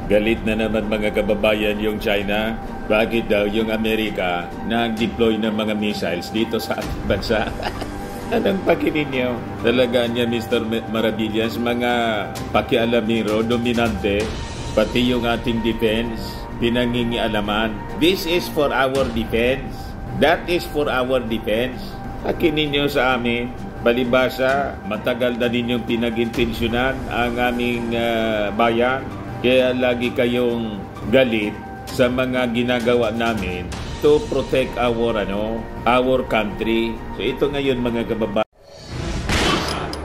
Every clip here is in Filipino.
Galit na naman mga kababayan yung China. Bakit daw yung Amerika nag-deploy ng mga missiles dito sa ating bansa? Anong pakinin niyo? Talaga niya Mr. Maravillas, mga pakialamero, dominante, pati yung ating defense, pinangingialaman. This is for our defense. That is for our defense. Pakinin niyo sa amin. Balibasa, matagal na ninyong pinag-intensyonan ang aming bayan. Kaya lagi kayong galit sa mga ginagawa namin to protect our country. So ito ngayon mga kababayan.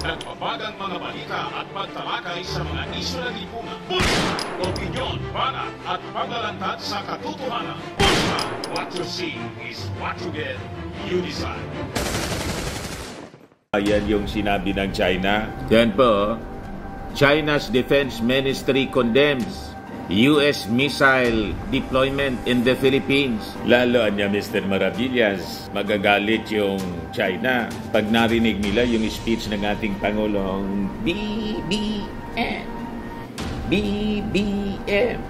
Nagbabagang mga balita at pagtalakay sa mga isyu na lipunan. Bulsa, opinyon, banat at paglalantad sa katotohanan. Bulsa, what you see is what you get. You decide. Ayan yung sinabi ng China. Yan po. China's Defense Ministry condemns U.S. missile deployment in the Philippines. Lalo niya Mr. Maravillas, magagalit yung China pag narinig nila yung speech ng ating Pangulong BBM. BBM.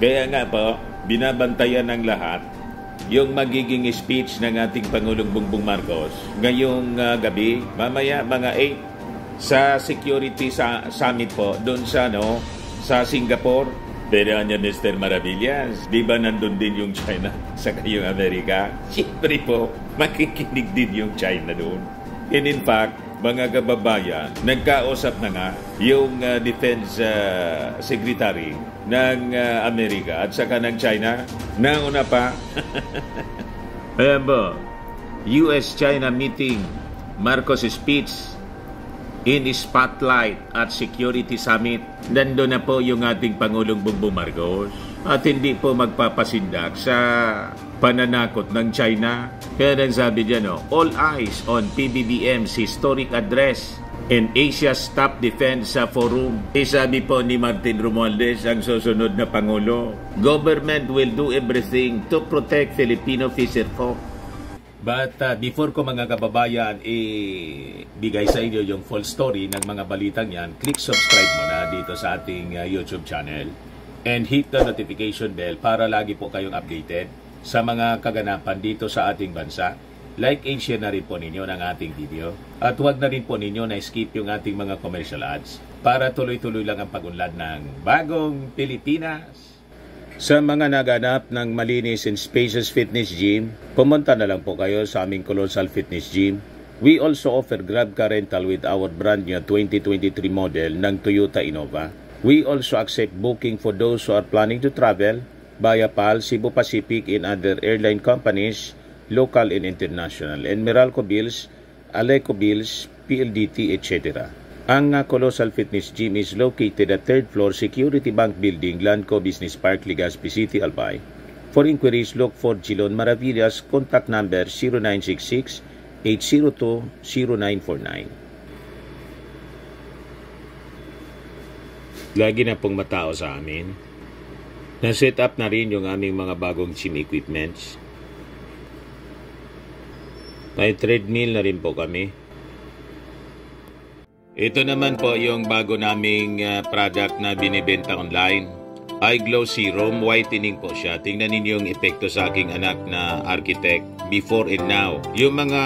Kaya nga po, binabantayan ng lahat yung magiging speech ng ating Pangulong Bongbong Marcos ngayong gabi, mamaya mga 8 sa security summit po doon sa Singapore. Pero niya Mr. Maravillas, di ba nandun din yung China sa kayong Amerika? Siyempre po, makikinig din yung China doon. And in fact, mga kababayan, nagkausap na nga yung Defense Secretary ng Amerika at saka ng China. Nauna pa. Ayan ba? US-China meeting, Marcos speech in spotlight at security summit. Nandun na po yung ating Pangulong Bongbong Marcos at hindi po magpapasindak sa pananakot ng China. Kaya nang sabi dyan, all eyes on PBBM's historic address in Asia's top defense forum. Sabi po ni Martin Romualdez, ang susunod na Pangulo, government will do everything to protect Filipino fisher folk. But before ko mga kababayan bigay sa inyo yung full story ng mga balitang yan, click subscribe muna dito sa ating YouTube channel and hit the notification bell para lagi po kayong updated sa mga kaganapan dito sa ating bansa. Like and share na rin po ninyo ng ating video at huwag na rin po ninyo na skip yung ating mga commercial ads para tuloy-tuloy lang ang pag-unlad ng bagong Pilipinas. Sa mga naganap ng malinis and spacious fitness gym, pumunta na lang po kayo sa aming Colossal Fitness Gym. We also offer Grab car rental with our brand new 2023 model ng Toyota Innova. We also accept booking for those who are planning to travel via PAL, Cebu Pacific, and other airline companies, local and international, and Meralco Bills, Aleco Bills, PLDT, etc. Ang Colossal Fitness Gym is located at 3rd floor Security Bank Building, Lanco Business Park, Legazpi City, Albay. For inquiries, look for Jilon Maravillas. Contact number 0966-802-0949. Lagi na pong matao sa amin. Na-set up na rin yung aming mga bagong gym equipments. May treadmill na rin po kami. Ito naman po yung bago naming product na binibenta online. Eye Glow Serum, whitening po siya. Tingnan ninyo yung epekto sa aking anak na architect before and now. Yung mga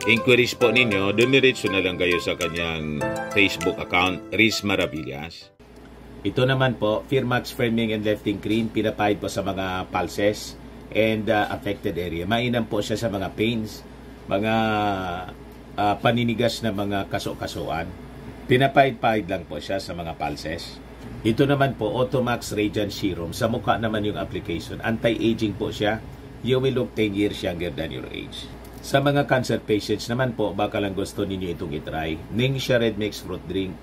inquiries po ninyo, dumiretso na lang kayo sa kanyang Facebook account, Riz Maravillas. Ito naman po, Firmax Firming and Lifting Cream, pinapahid po sa mga pulses and affected area. Mainam po siya sa mga pains, mga paninigas na mga kaso-kasuan. Pinapahid-pahid lang po siya sa mga pulses. Ito naman po, Automax Radiant Serum. Sa mukha naman yung application. Anti-aging po siya. You will look 10 years younger than your age. Sa mga cancer patients naman po, baka lang gusto ninyo itong itry. Ningxia Red Mix Fruit Drink.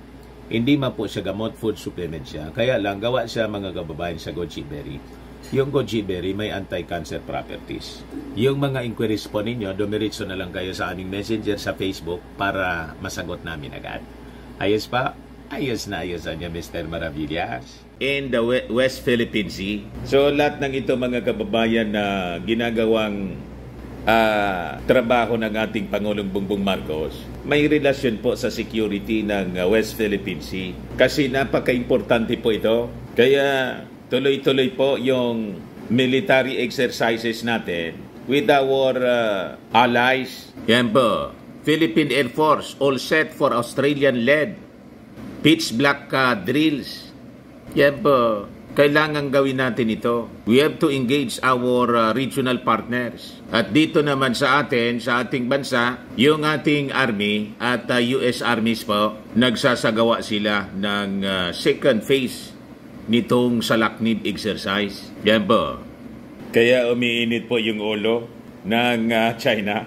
Hindi man po siya gamot, food supplement siya. Kaya lang, gawa siya mga kababayan sa goji berry. Yung goji berry may anti-cancer properties. Yung mga inquiries po ninyo, dumiretso na lang kayo sa aming messenger sa Facebook para masagot namin agad. Ayos pa? Ayos na ayos niya Mr. Maravillas. In the West Philippine Sea. So lahat ng ito mga kababayan na ginagawang trabaho ng ating Pangulong Bongbong Marcos may relasyon po sa security ng West Philippine Sea. Kasi napaka-importante po ito. Kaya tuloy-tuloy po yung military exercises natin with our allies. Yan po. Philippine Air Force all set for Australian-led pitch black drills. Yan po. Kailangan gawin natin ito. We have to engage our regional partners. At dito naman sa atin, sa ating bansa, yung ating Army at US Armies po, nagsasagawa sila ng second phase nitong Salaknib exercise. Yan po. Kaya umiinit po yung ulo ng China.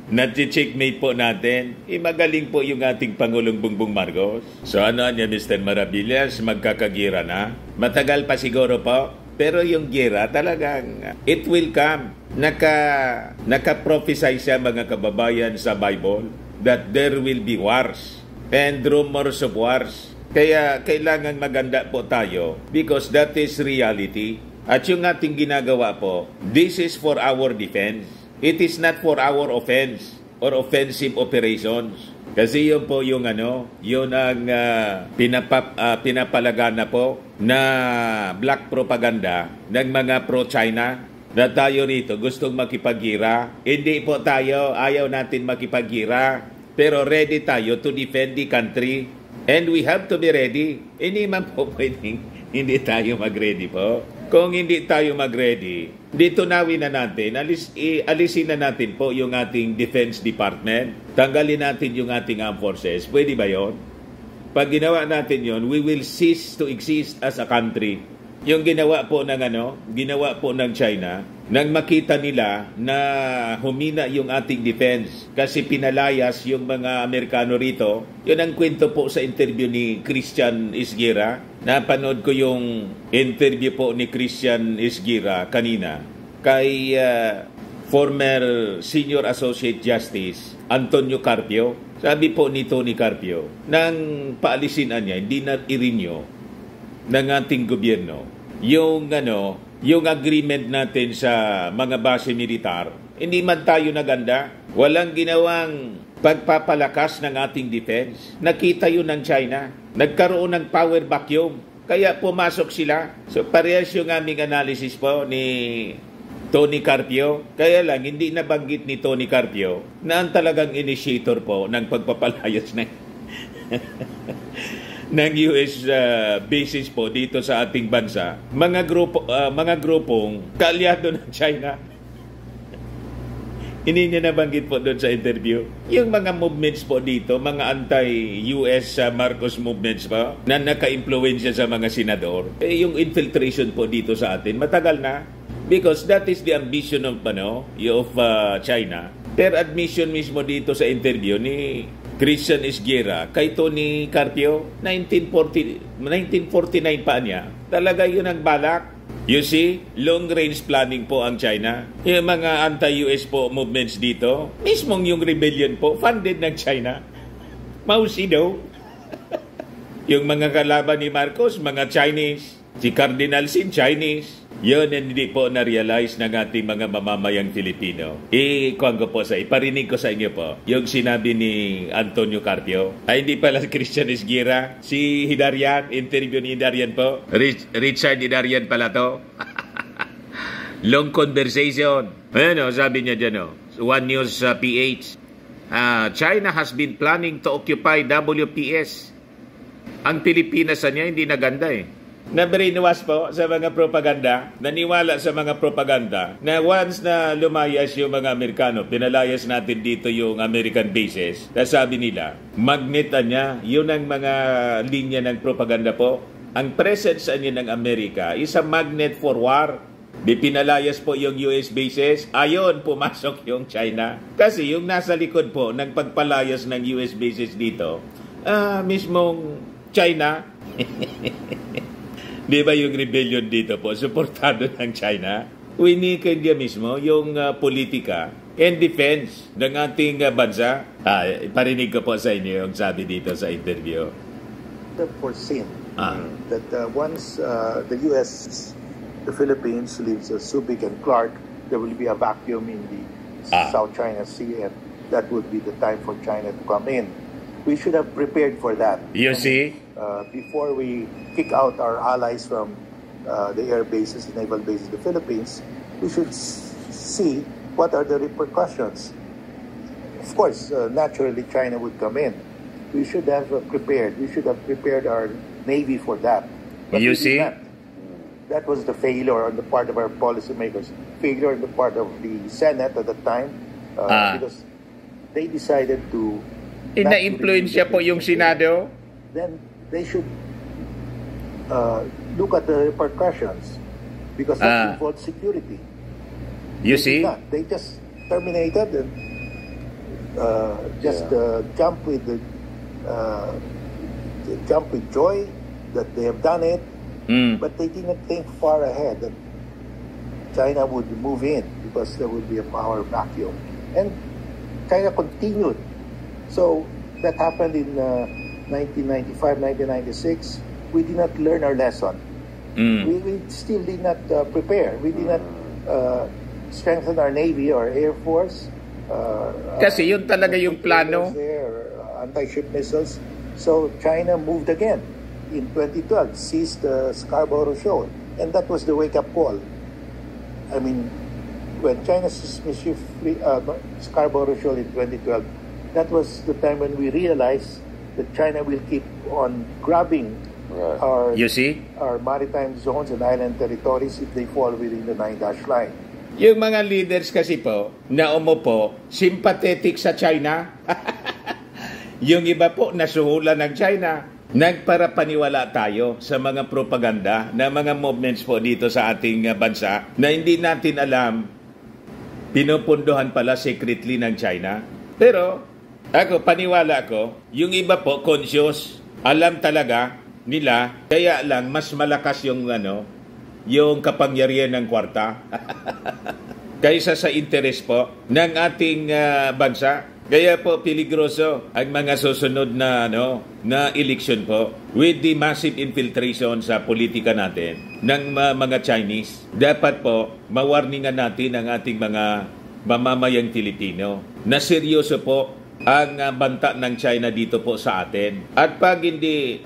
Nati-checkmate po natin. Magaling po yung ating Pangulong Bongbong Marcos. So ano niya, Mr. Maravillas, magkakagira na. Matagal pa siguro po. Pero yung gira talagang it will come. Naka-prophesy siya mga kababayan sa Bible that there will be wars and rumors of wars. Kaya kailangan maganda po tayo because that is reality. At yung ating ginagawa po, this is for our defense. It is not for our offense or offensive operations. Kasi yun po yung yun ang pinapalagana po na black propaganda ng mga pro-China na tayo rito gustong makipagira. Hindi po tayo, ayaw natin makipagira. Pero ready tayo to defend the country. And we have to be ready. Hindi man po pwedeng hindi tayo mag-ready po. Kung hindi tayo mag-ready, dito nawin na natin, alisin na natin po yung ating Defense Department, tanggalin natin yung ating armed forces. Pwede ba yun? Pag ginawa natin yun, we will cease to exist as a country. Yung ginawa po ng China, nang makita nila na humina yung ating defense kasi pinalayas yung mga Amerikano rito. Yun ang kwento po sa interview ni Christian Esguerra. Napanood ko yung interview po ni Christian Esguerra kanina kay former Senior Associate Justice Antonio Carpio. Sabi po ni Tony Carpio, nang paalisin niya, hindi na i-renew ng ating gobyerno yung agreement natin sa mga base militar, hindi man tayo naganda. Walang ginawang pagpapalakas ng ating defense. Nakita yun ng China. Nagkaroon ng power vacuum. Kaya pumasok sila. So parehas yung aming analysis po ni Tony Carpio. Kaya lang, hindi nabanggit ni Tony Carpio na ang talagang initiator po ng pagpapalayas ng US bases po dito sa ating bansa, mga grupong kaalyado ng China. Hindi niya nabanggit po doon sa interview. Yung mga movements po dito, mga anti-US Marcos movements po, na naka-impluensya sa mga senador, yung infiltration po dito sa atin, matagal na. Because that is the ambition of China. Their admission mismo dito sa interview ni Christian Esguerra kay Tony Carpio, 1949 pa niya. Talaga yun ang balak. You see, long-range planning po ang China. Yung mga anti-US po movements dito, mismong yung rebellion po, funded ng China. Mao Zedong. Yung mga kalaban ni Marcos, mga Chinese. Si Cardinal Sin, Chinese. Yun hindi po na-realize ng ating mga mamamayang Filipino. Iparinig ko sa inyo po yung sinabi ni Antonio Carpio. Ay, hindi pala Christian Esguerra. Si Hidarian, interview ni Hidarian po. Richard Hidarian pala to. Long conversation. Ano, sabi niya dyan, One News PH. China has been planning to occupy WPS. Ang Pilipinas niya hindi naganda na-brainwash po sa mga propaganda, naniwala sa mga propaganda na once na lumayas yung mga Amerikano, pinalayas natin dito yung American bases, sabi nila, magnetan niya, yun ang mga linya ng propaganda po. Ang presence niya ng Amerika is a magnet for war. Pinalayas po yung US bases, ayon pumasok yung China. Kasi yung nasa likod po ng pagpalayas ng US bases dito, mismong China. Di ba yung rebellion dito po, suportado ng China? Winikin niya mismo yung politika and defense ng ating bansa. Parinig ko po sa inyo yung sabi dito sa interview. Foreseen that once the US, the Philippines leaves Subic and Clark, there will be a vacuum in the South China Sea and that would be the time for China to come in. We should have prepared for that. You see? Before we kick out our allies from the air bases, the naval bases in the Philippines, we should see what are the repercussions. Of course, naturally, China would come in. We should have prepared. We should have prepared our Navy for that. But you we did see? not. That was the failure on the part of our policymakers. Failure on the part of the Senate at the time. Because they decided to... Ina-influensya po yung Senado? Then they should look at the repercussions. Because that involves security. You see? They just terminated and jump with joy that they have done it, but they didn't think far ahead that China would move in because there would be a power vacuum, and China continued. So that happened in 1995, 1996. We did not learn our lesson. We still did not prepare. We did not strengthen our Navy or Air Force. Kasi yun talaga yung plano. Anti-ship missiles. So China moved again in 2012, seized the Scarborough Shoal. And that was the wake-up call. I mean, when China seized Scarborough Shoal in 2012, that was the time when we realized that China will keep on grabbing our maritime zones and island territories if they fall within the 9-dash line. Yung mga leaders kasi po, na umupo, sympathetic sa China. Yung iba po, nasuhulan ng China. Nagparapaniwala tayo sa mga propaganda na mga movements po dito sa ating bansa na hindi natin alam, pinupundohan pala secretly ng China. Pero, ako, paniwala ko, yung iba po, conscious, alam talaga nila, kaya lang mas malakas yung yung kapangyarihan ng kwarta kaysa sa interes po ng ating bansa. Kaya po peligroso ang mga susunod na na election po with the massive infiltration sa politika natin ng mga Chinese. Dapat po mawarningan natin ang ating mga mamamayang Pilipino na seryoso po ang banta ng China dito po sa atin. At pag hindi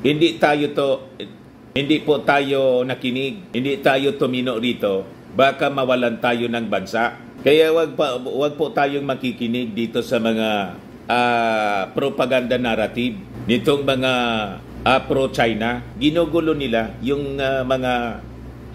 po tayo nakinig, hindi tayo tumino rito, baka mawalan tayo ng bansa. Kaya wag po tayong makikinig dito sa mga propaganda narrative nitong mga pro-China. Ginugulo nila yung mga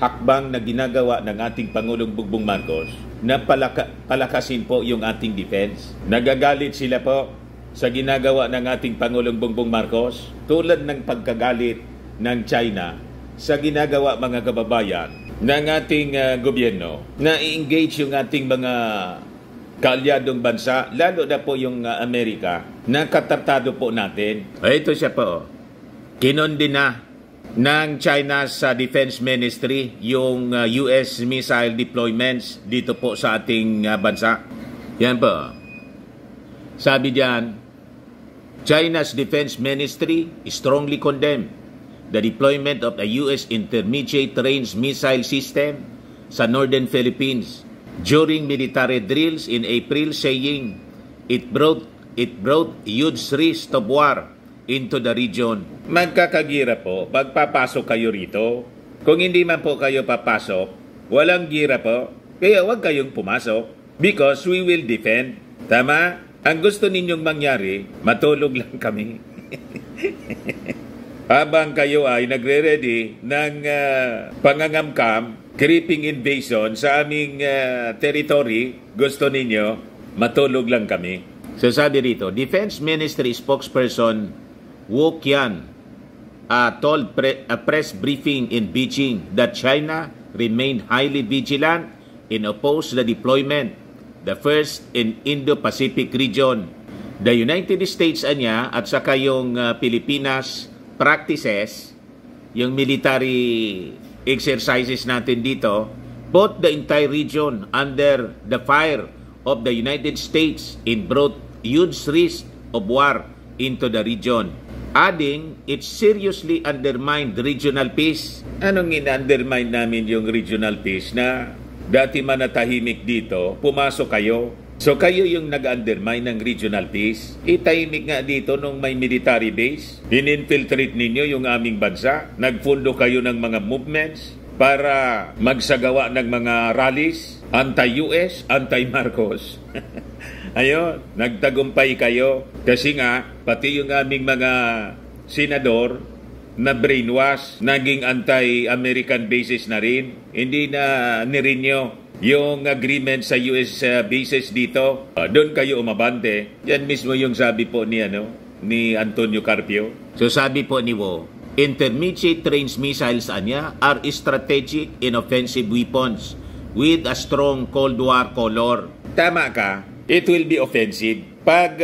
hakbang na ginagawa ng ating Pangulong Bongbong Marcos na palakasin po yung ating defense. Nagagalit sila po sa ginagawa ng ating Pangulong Bongbong Marcos tulad ng pagkagalit ng China sa ginagawa mga kababayan ng ating gobyerno na i-engage yung ating mga kaalyadong bansa, lalo na po yung Amerika, na katartado po natin. Ito siya po. Kinondena ng China sa Defense Ministry yung US missile deployments dito po sa ating bansa. Yan po. Sabi diyan, China's Defense Ministry strongly condemned the deployment of a U.S. intermediate-range missile system sa Northern Philippines during military drills in April, saying it brought huge risk of war into the region. Magkakagira po, pagpapasok kayo rito. Kung hindi man po kayo papasok, walang gira po, kaya huwag kayong pumasok because we will defend. Tama? Ang gusto ninyong mangyari, matulog lang kami. Habang kayo ay nagre-ready ng pangangamkam, creeping invasion sa aming territory, gusto ninyo, matulog lang kami. So sabi rito, Defense Ministry spokesperson Wu Qian told a press briefing in Beijing that China remained highly vigilant in opposed the deployment, the first in Indo-Pacific region. The United States anya at saka yung Pilipinas practices, yung military exercises natin dito, both the entire region under the fire of the United States and brought huge risk of war into the region. Adding, it seriously undermined regional peace. Anong in-undermine namin yung regional peace na dati manatahimik dito, pumasok kayo, So kayo yung nag-undermine ng regional peace. Itahimik nga dito nung may military base. In-infiltrate ninyo yung aming bansa. Nagfundo kayo ng mga movements para magsagawa ng mga rallies, anti-US, anti-Marcos. Ayun, nagtagumpay kayo. Kasi nga, pati yung aming mga senador na brainwash, naging anti-American bases na rin. Hindi na nirenew yung agreement sa US bases dito. Doon kayo umabante. Yan mismo yung sabi po ni Antonio Carpio. So sabi po ni Wo, intermediate range missiles anya are strategic and offensive weapons with a strong Cold War color. Tama ka, it will be offensive. Pag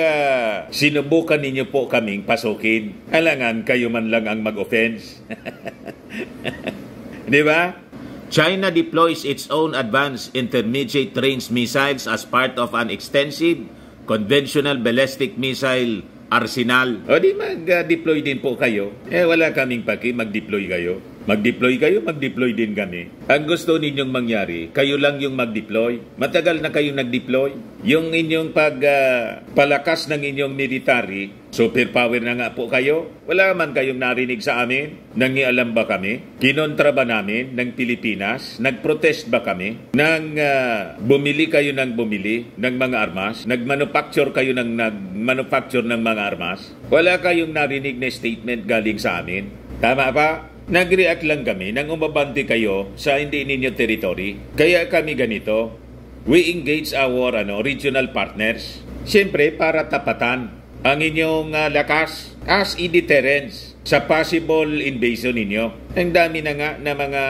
sinubukan ninyo po kaming pasukin, alangan kayo man lang ang mag-offense. Di ba? China deploys its own advanced intermediate range missiles as part of an extensive conventional ballistic missile arsenal. O di mag-deploy din po kayo. Wala kaming paki, mag-deploy kayo. Mag-deploy kayo, mag-deploy din kami. Ang gusto ninyong mangyari, kayo lang yung mag-deploy. Matagal na kayong nag-deploy. Yung inyong palakas ng inyong military, superpower na nga po kayo. Wala man kayong narinig sa amin. Nangialam ba kami? Kinontra ba namin ng Pilipinas? Nag-protest ba kami? Nang bumili kayo ng bumili ng mga armas? Nag-manufacture kayo ng nag-manufacture ng mga armas? Wala kayong narinig na statement galing sa amin. Tama ba? Nag-react lang kami nang umabante kayo sa hindi ninyo territory. Kaya kami ganito, we engage our regional partners. Siyempre, para tapatan ang inyong lakas as a deterrence sa possible invasion ninyo. Ang dami na nga na mga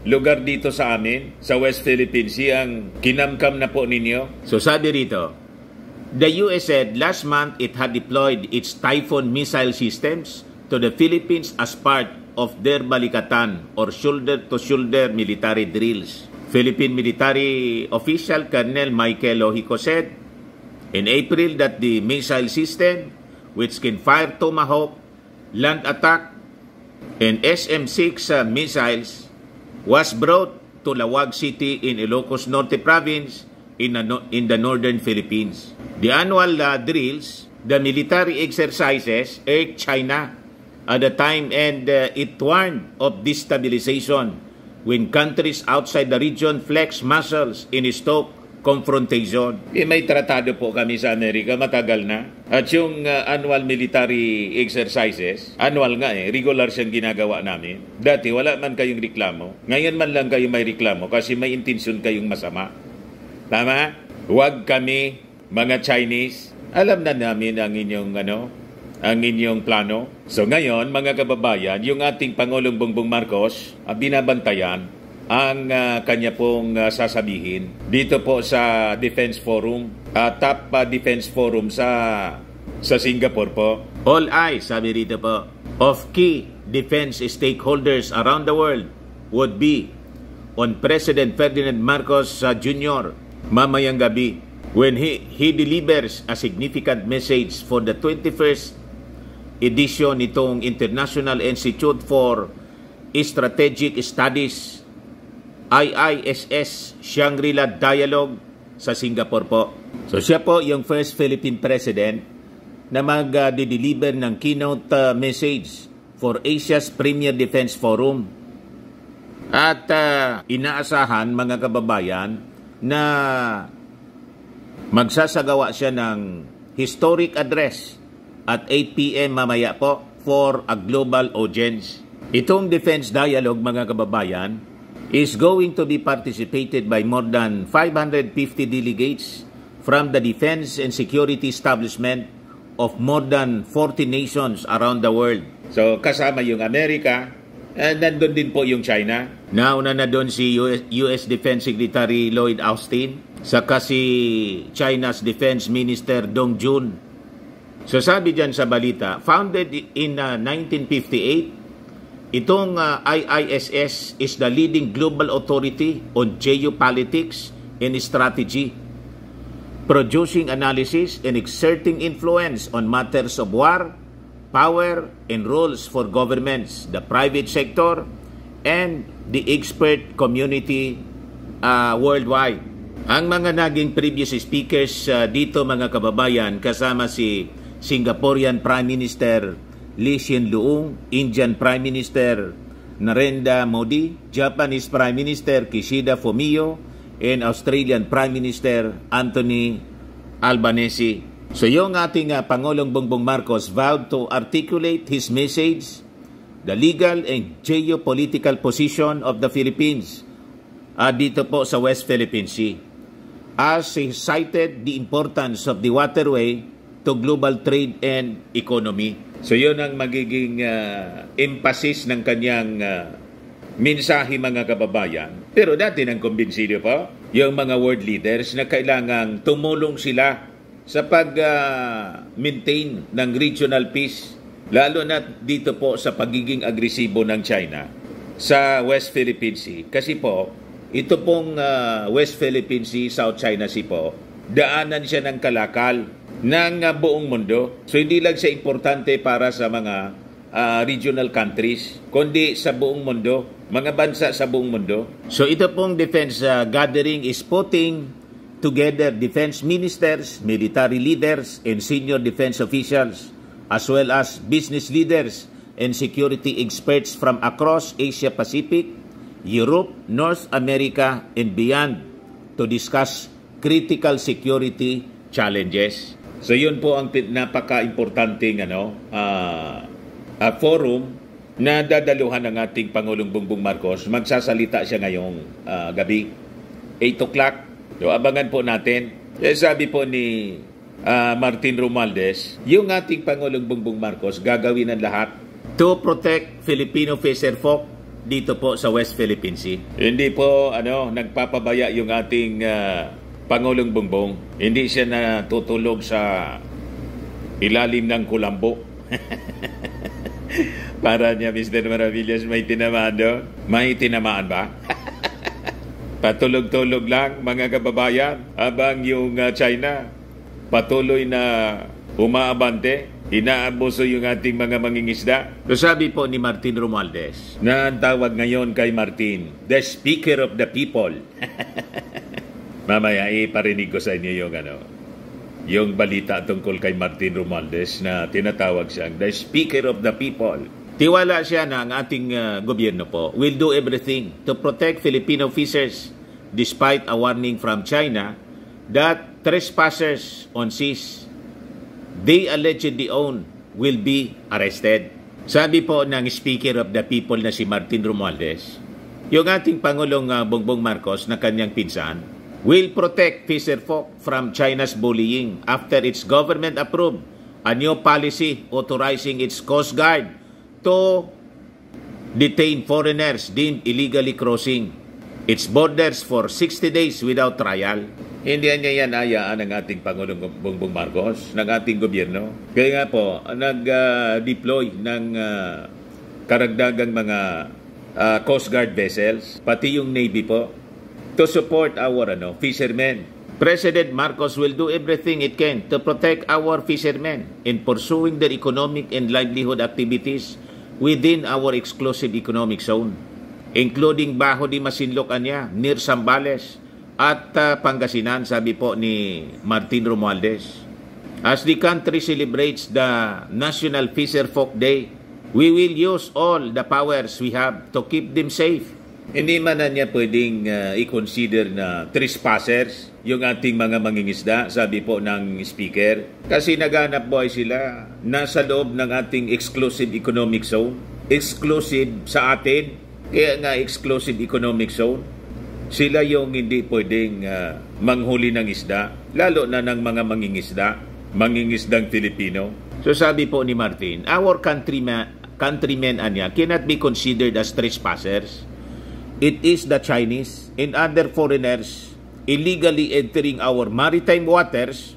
lugar dito sa amin, sa West Philippine Sea, ang kinamkam na po ninyo. So sabi rito, the US said last month it had deployed its Typhoon missile systems to the Philippines as part of their Balikatan or shoulder-to-shoulder military drills. Philippine military official Colonel Michael Lohico said in April that the missile system, which can fire Tomahawk, land attack, and SM-6 missiles, was brought to Lawag City in Ilocos Norte Province in the northern Philippines. The annual drills, the military exercises, urged China at the time, and it warned of destabilization when countries outside the region flex muscles in stoke confrontation. May tratado po kami sa Amerika, matagal na. At yung annual military exercises, annual nga regular siyang ginagawa namin. Dati wala man kayong reklamo. Ngayon man lang kayo may reklamo kasi may intensyon kayong masama. Tama? Huwag kami, mga Chinese, alam na namin ang inyong plano. So ngayon, mga kababayan, yung ating Pangulong Bongbong Marcos, binabantayan ang kanya pong sasabihin dito po sa Defense Forum, top Defense Forum sa Singapore po. All eyes, sabi rito po, of key defense stakeholders around the world would be on President Ferdinand Marcos Jr. mamayang gabi when he delivers a significant message for the 21st edition nitong International Institute for Strategic Studies, IISS Shangri-La Dialogue sa Singapore po. So siya po yung first Philippine President na mag-deliver ng keynote message for Asia's Premier Defense Forum. At inaasahan, mga kababayan, na magsasagawa siya ng historic address at 8 p.m. mamaya po for a global audience. Itong defense dialogue, mga kababayan, is going to be participated by more than 550 delegates from the defense and security establishment of more than 40 nations around the world. So kasama yung Amerika, nandun din po yung China. Nauna na doon si US Defense Secretary Lloyd Austin, saka si China's Defense Minister Dong Jun. So sabi dyan sa balita, founded in 1958, itong IISS is the leading global authority on geopolitics and strategy, producing analysis and exerting influence on matters of war, power, and roles for governments, the private sector, and the expert community worldwide. Ang mga naging previous speakers dito mga kababayan, kasama si Singaporean Prime Minister Lee Hsien Loong, Indian Prime Minister Narendra Modi, Japanese Prime Minister Kishida Fumio, and Australian Prime Minister Anthony Albanese. So yung ating Pangulong Bongbong Marcos vowed to articulate his message, the legal and geopolitical position of the Philippines dito po sa West Philippine Sea, as he cited the importance of the waterway to global trade and economy. So yun ang magiging emphasis ng kanyang mensahe mga kababayan. Pero dati nang kumbinsido po yung mga world leaders na kailangang tumulong sila sa pag-maintain ng regional peace, lalo na dito po sa pagiging agresibo ng China sa West Philippine Sea. Kasi po, ito pong West Philippine Sea, South China Sea po, daanan siya ng kalakal ng buong mundo. So hindi lang siya importante para sa mga regional countries, kundi sa buong mundo, mga bansa sa buong mundo. So ito pong defense gathering is putting together defense ministers, military leaders, and senior defense officials, as well as business leaders and security experts from across Asia Pacific, Europe, North America, and beyond to discuss critical security challenges. So yun po ang napaka-importanting forum na dadaluhan ng ating Pangulong Bongbong Marcos. Magsasalita siya ngayong gabi, 8 o'clock. So abangan po natin. Sabi po ni Martin Romualdez, yung ating Pangulong Bongbong Marcos gagawin ang lahat to protect Filipino fisherfolk dito po sa West Philippine Sea. Hindi po nagpapabaya yung ating Pangulong Bongbong. Hindi siya natutulog sa ilalim ng kulambo. Para niya, Mr. Maravillas, may tinamaan doon. May tinamaan ba? Patulog-tulog lang mga kababayan habang yung China patuloy na umaabante. Inaabuso yung ating mga mangingisda. So sabi po ni Martin Romualdez, na ang tawag ngayon kay Martin, the speaker of the people. Mamaya iparinig ko sa inyo yung balita tungkol kay Martin Romualdez na tinatawag siyang the speaker of the people. Tiwala siya na ang ating gobyerno po will do everything to protect Filipino fishers despite a warning from China that trespassers on seas they allegedly own will be arrested. Sabi po ng Speaker of the People na si Martin Romualdez, yung ating Pangulong Bongbong Marcos na kanyang pinsan will protect fisherfolk from China's bullying after its government approved a new policy authorizing its Coast Guard to detain foreigners deemed illegally crossing its borders for 60 days without trial. Hindi niya yan ayaan ng ating Pangulong Bongbong Marcos, ng ating gobyerno. Kaya nga po, nag-deploy ng karagdagang mga Coast Guard vessels, pati yung Navy po, to support our fishermen. President Marcos will do everything it can to protect our fishermen in pursuing their economic and livelihood activities within our exclusive economic zone, including Bajo de Masinloc near Zambales, at Pangasinan, sabi po ni Martin Romualdez. As the country celebrates the National Fisherfolk Day, we will use all the powers we have to keep them safe. Hindi man na niya pwedeng i-consider na trespassers yung ating mga mangingisda, sabi po ng speaker. Kasi naghanap buhay sila nasa loob ng ating exclusive economic zone. Exclusive sa atin, kaya nga exclusive economic zone. Sila yung hindi pwedeng manghuli ng isda, lalo na ng mga mangingisdang Filipino. So sabi po ni Martin, our countrymen cannot be considered as trespassers. It is the Chinese and other foreigners illegally entering our maritime waters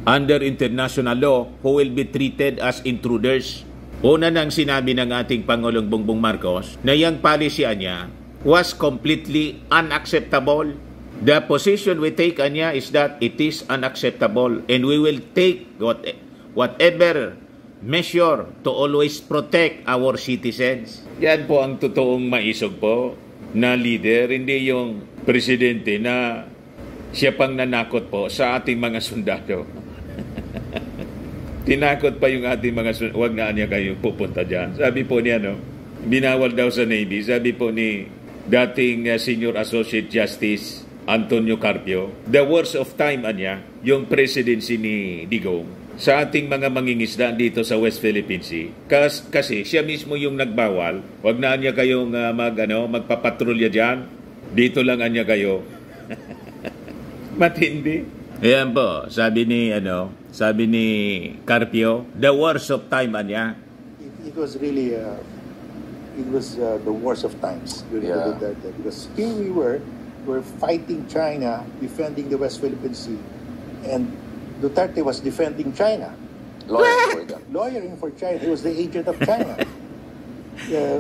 under international law who will be treated as intruders. Una nang sinabi ng ating Pangulong Bongbong Marcos na yung policy niya was completely unacceptable. The position we take is that it is unacceptable and we will take whatever measure to always protect our citizens. Yan po ang totoong maisog po na leader, hindi yung presidente na siya pang nanakot po sa ating mga sundalo. Tinakot pa yung ating mga sundalo, huwag na niya kayo pupunta dyan. Sabi po niya, binawal daw sa Navy. Sabi po ni dating Senior Associate Justice Antonio Carpio, the worst of time niya, yung presidency ni Digong sa ating mga mangingisda dito sa West Philippine Sea. Kasi siya mismo yung nagbawal, wag na niya kayong magpapatrolya dyan. Dito lang niya kayo. Matindi. Ayan po, sabi ni Carpio, the worst of time niya. It was really the worst of times during the Duterte, because here we're fighting China, defending the West Philippine Sea, and Duterte was defending China. Lawyering for China. He was the agent of China.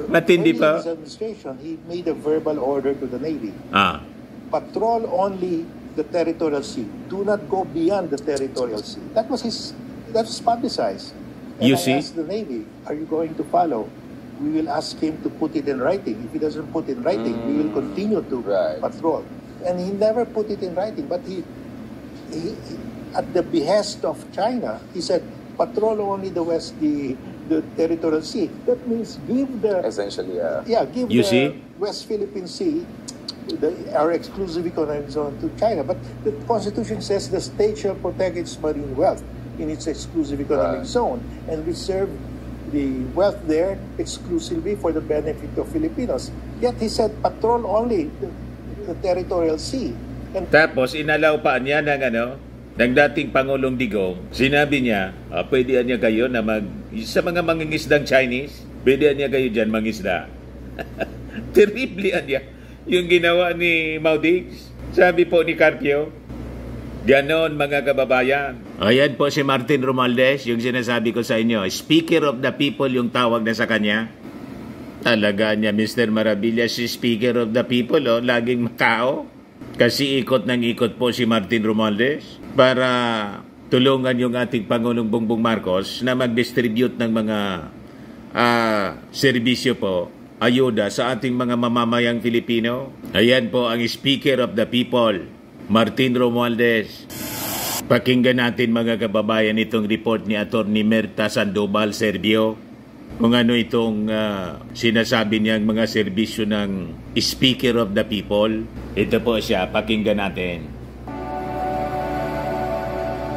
Matindi pa. In his administration, he made a verbal order to the Navy. Patrol only the territorial sea. Do not go beyond the territorial sea. That was publicized. And I asked the Navy, are you going to follow? We will ask him to put it in writing. If he doesn't put it in writing, we will continue to patrol. And he never put it in writing, but he at the behest of China, he said, patrol only the territorial sea. That means give the West Philippine Sea our exclusive economic zone to China. But the Constitution says the state shall protect its marine wealth in its exclusive economic zone and reserve the wealth there exclusively for the benefit of Filipinos. Yet he said patrol only the territorial sea. And tapos inalaw pa niya ng dating Pangulong Digong, sinabi niya, pwede niya kayo na sa mga mangingisdang Chinese, pwede niya kayo dyan mangisda. Terrible niya. Yung ginawa ni Maudix, sabi po ni Carpio, ganon mga kababayan. Ayan po si Martin Romualdez, yung sinasabi ko sa inyo, Speaker of the People yung tawag na sa kanya. Talaga niya, Mr. Maravilla, si Speaker of the People, laging Macao. Kasi ikot po si Martin Romualdez para tulungan yung ating Pangulong Bongbong Marcos na mag-distribute ng mga serbisyo po, ayuda sa ating mga mamamayang Filipino. Ayan po ang Speaker of the People, Martin Romualdez. Pakinggan natin mga kababayan itong report ni Attorney Merta Sandoval Serbio kung ano itong sinasabi niyang mga serbisyo ng Speaker of the People. Ito po siya, pakinggan natin.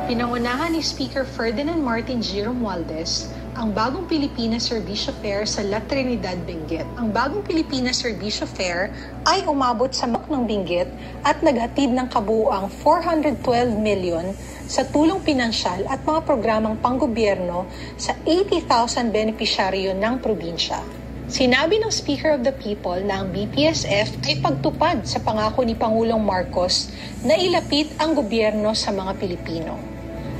Pinangunahan ni Speaker Ferdinand Martin G. Romualdez ang Bagong Pilipinas Servisyo Fair sa La Trinidad, Benguet. Ang Bagong Pilipinas Servisyo Fair ay umabot sa ng Benguet at naghatid ng kabuuang 412 million sa tulong pinansyal at mga programang panggobyerno sa 80,000 benepisyaryo ng probinsya. Sinabi ng Speaker of the People na ang BPSF ay pagtupad sa pangako ni Pangulong Marcos na ilapit ang gobyerno sa mga Pilipino.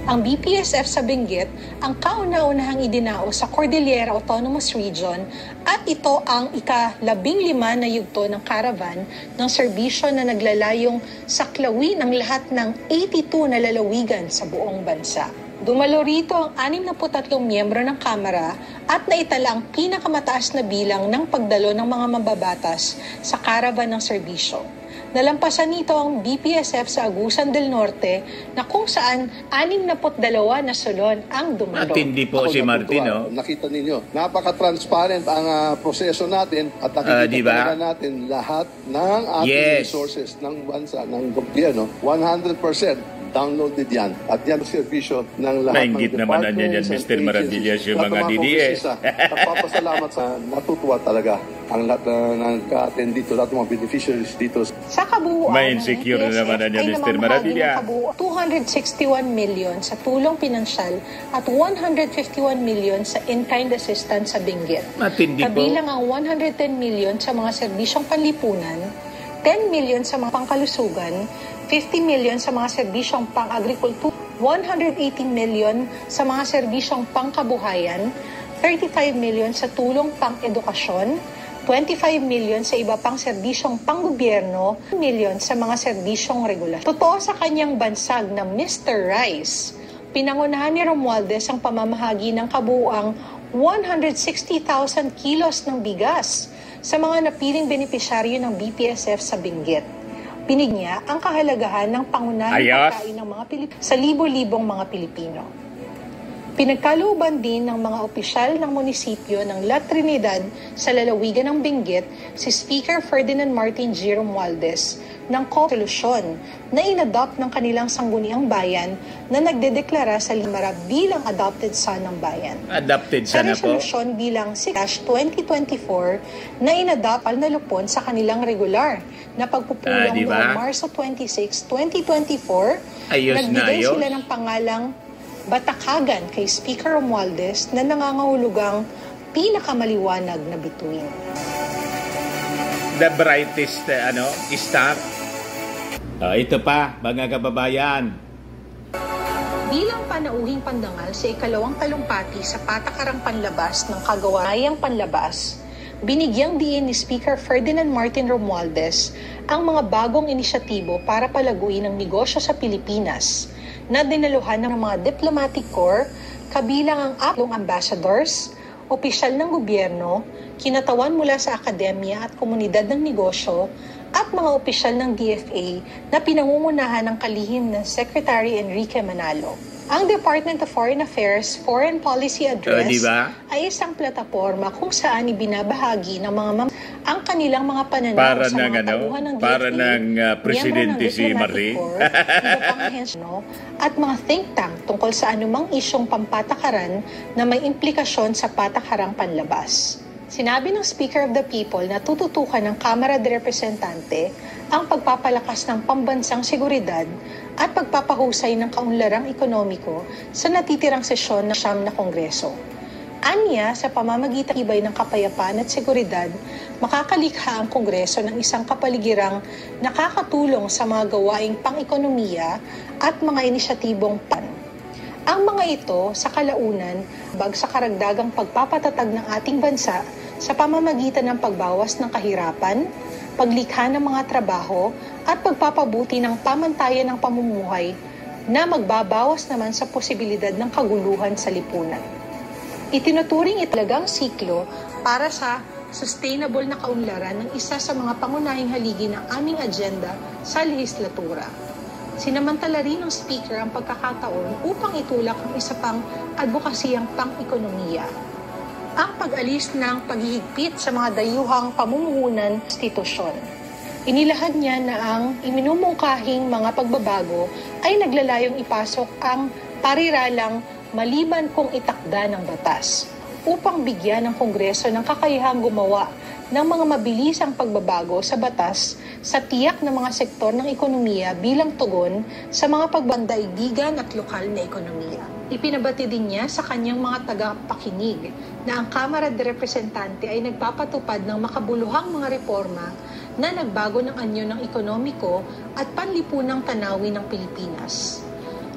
Ang BPSF sa Benguet ang kauna-unahang idinao sa Cordillera Autonomous Region at ito ang ika-15 na yugto ng caravan ng serbisyo na naglalayong saklawin ang lahat ng 82 na lalawigan sa buong bansa. Dumalo rito ang 63 miyembro ng Kamara at naitala ang pinakamataas na bilang ng pagdalo ng mga mababatas sa caravan ng serbisyo. Nalampasan nito ang BPSF sa Agusan del Norte na kung saan 62 na sulon ang dumalo. Matindi po si Martin, Nakita ninyo, napaka-transparent ang proseso natin at nakikita natin lahat ng ating resources ng bansa, ng gobyerno, 100%. Downloaded yan. At yan ang servisyo ng lahat ng departments and Mr. Maravillas, yung mga DDS. Nagpapasalamat sa natutuwa talaga ang lahat ng ka-attend dito, lahat ng mga beneficiaries dito. Sa kabuuan, may insecure na naman niya, Mr. Maravilla. 261 million sa tulong pinansyal at 151 million sa in-kind assistance sa Benguet. Matindi po. Kabilang ang 110 million sa mga serbisyong panlipunan, 10 million sa mga pangkalusugan, 50 million sa mga serbisyong pang-agrikultura, 180 million sa mga serbisyong pangkabuhayan, 35 million sa tulong pang-edukasyon, 25 million sa iba pang serbisyong panggobyerno, 1 million sa mga serbisyong regular. Totoo sa kanyang bansag na Mr. Rice, pinangunahan ni Romualdez ang pamamahagi ng kabuuang 160,000 kilos ng bigas sa mga napiling benepisyaryo ng BPSF sa Benguet. Binig niya ang kahalagahan ng pangunahing pagkain ng mga Pilipino sa libo-libong mga Pilipino. Pinagkalooban din ng mga opisyal ng munisipyo ng La Trinidad sa lalawigan ng Benguet si Speaker Ferdinand Martin G. Romualdez ng solusyon na inadopt ng kanilang sangguniang bayan na nagdedeklara sa Limara bilang adopted son ng bayan. Adopted son na po? Sa resolusyon bilang 6/2024 na inadopt na lupon sa kanilang regular na pagpupulong noong Marso 26, 2024, nagbigay sila ng pangalang Batakagan kay Speaker Romualdez na nangangahulugang pinakamaliwanag na bituin. The brightest star. Ito pa, mga kababayan. Bilang panauhing pandangal sa ikalawang talumpati sa patakarang panlabas ng kagawaang panlabas, binigyang diin ni Speaker Ferdinand Martin Romualdez ang mga bagong inisyatibo para palaguin ang negosyo sa Pilipinas na dinaluhan ng mga diplomatic corps, kabilang ang 8 ambassadors, opisyal ng gobyerno, kinatawan mula sa akademya at komunidad ng negosyo, at mga opisyal ng DFA na pinangungunahan ng kalihim ng Secretary Enrique Manalo. Ang Department of Foreign Affairs Foreign Policy Address ay isang plataporma kung saan ibinabahagi ng mga ang kanilang mga pananaw para sa mga tauhan ng DFA, para ng presidente si Marie, at mga think tank tungkol sa anumang isyong pampatakaran na may implikasyon sa patakarang panlabas. Sinabi ng Speaker of the People na tututukan ng Kamara de Representante ang pagpapalakas ng pambansang seguridad at pagpapahusay ng kaunlarang ekonomiko sa natitirang sesyon ng siyam na Kongreso. Anya, sa pamamagitan ng ibay ng kapayapaan at seguridad, makakalikha ang Kongreso ng isang kapaligirang nakakatulong sa mga gawaing pang-ekonomiya at mga inisyatibong Ang mga ito, sa kalaunan, sa karagdagang pagpapatatag ng ating bansa sa pamamagitan ng pagbawas ng kahirapan, paglikha ng mga trabaho, at pagpapabuti ng pamantayan ng pamumuhay na magbabawas naman sa posibilidad ng kaguluhan sa lipunan. Itinuturing italagang siklo para sa sustainable na kaunlaran ng isa sa mga pangunahing haligi ng aming agenda sa lehislatura. Sinamantala rin ng Speaker ang pagkakataon upang itulak ang isa pang advokasiyang pang-ekonomiya. Ang pag-alis ng paghihigpit sa mga dayuhang pamumuhunan institusyon. Inilahad niya na ang iminumungkahing mga pagbabago ay naglalayong ipasok ang pariralang maliban kung itakda ng batas upang bigyan ng Kongreso ng kakayahang gumawa ng mga mabilisang pagbabago sa batas sa tiyak na mga sektor ng ekonomiya bilang tugon sa mga pagbandaigdigan at lokal na ekonomiya. Ipinabati din niya sa kanyang mga tagapakinig na ang Kamara de Representante ay nagpapatupad ng makabuluhang mga reforma na nagbago ng anyo ng ekonomiko at panlipunang tanawin ng Pilipinas.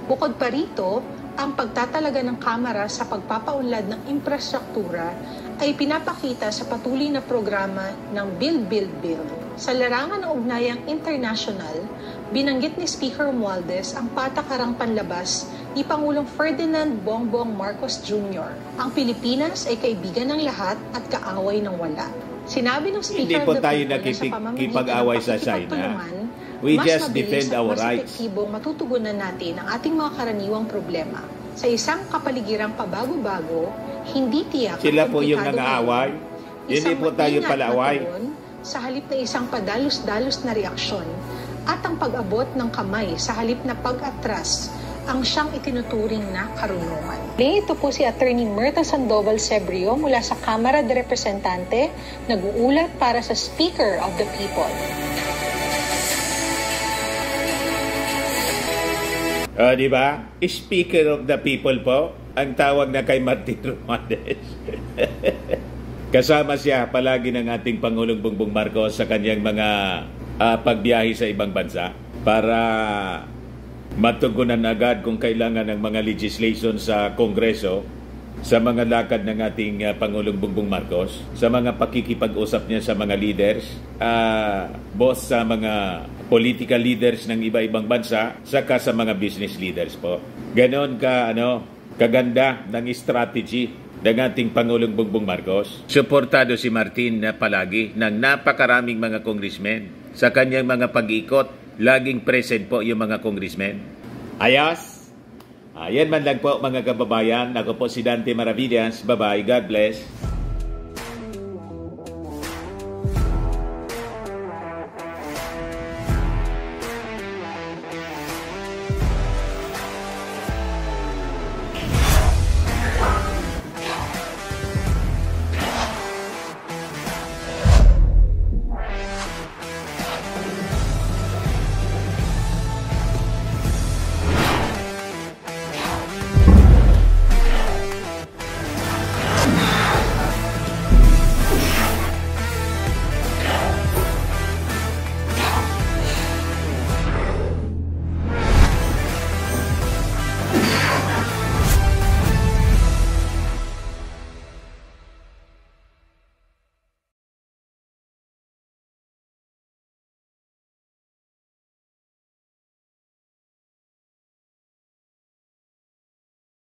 Bukod pa rito, ang pagtatalaga ng Kamara sa pagpapaunlad ng infrastruktura ay pinapakita sa patuloy na programa ng Build, Build, Build. Sa larangan ng ugnayang international, binanggit ni Speaker Romualdez ang patakarang panlabas ni Pangulong Ferdinand Bongbong Marcos Jr. Ang Pilipinas ay kaibigan ng lahat at kaaway ng wala. Sinabi ng Speaker of the People na sa pamamagitan sa China. We just defend our rights. Matutugunan natin ang ating mga karaniwang problema. Sa isang kapaligirang pabago-bago, hindi tiyak sila po yung nang-aaway. Hindi po tayo palaaway. Sa halip na isang padalos-dalos na reaksyon at ang pag-abot ng kamay sa halip na pag-atras ang siyang itinuturing na karunungan. Ito po si Attorney Myrta Sandoval Sebrio mula sa Kamara de Representante, nag-uulat para sa Speaker of the People. Di ba? Speaker of the People po, ang tawag na kay Martin Romualdez. Kasama siya palagi ng ating Pangulong Bongbong Marcos sa kanyang mga pagbiyahe sa ibang bansa para matugunan agad kung kailangan ng mga legislation sa Kongreso, sa mga lakad ng ating Pangulong Bongbong Marcos, sa mga pakikipag-usap niya sa mga leaders, both sa mga political leaders ng iba-ibang bansa, saka sa mga business leaders po. Ganon kaganda ng strategy ng ating Pangulong Bongbong Marcos. Suportado si Martin na palagi ng napakaraming mga congressmen sa kanyang mga pag-ikot. Laging present po yung mga congressmen. Ayos? Yan man lang po mga kababayan. Ako po si Dante Maravillas. Bye-bye. God bless.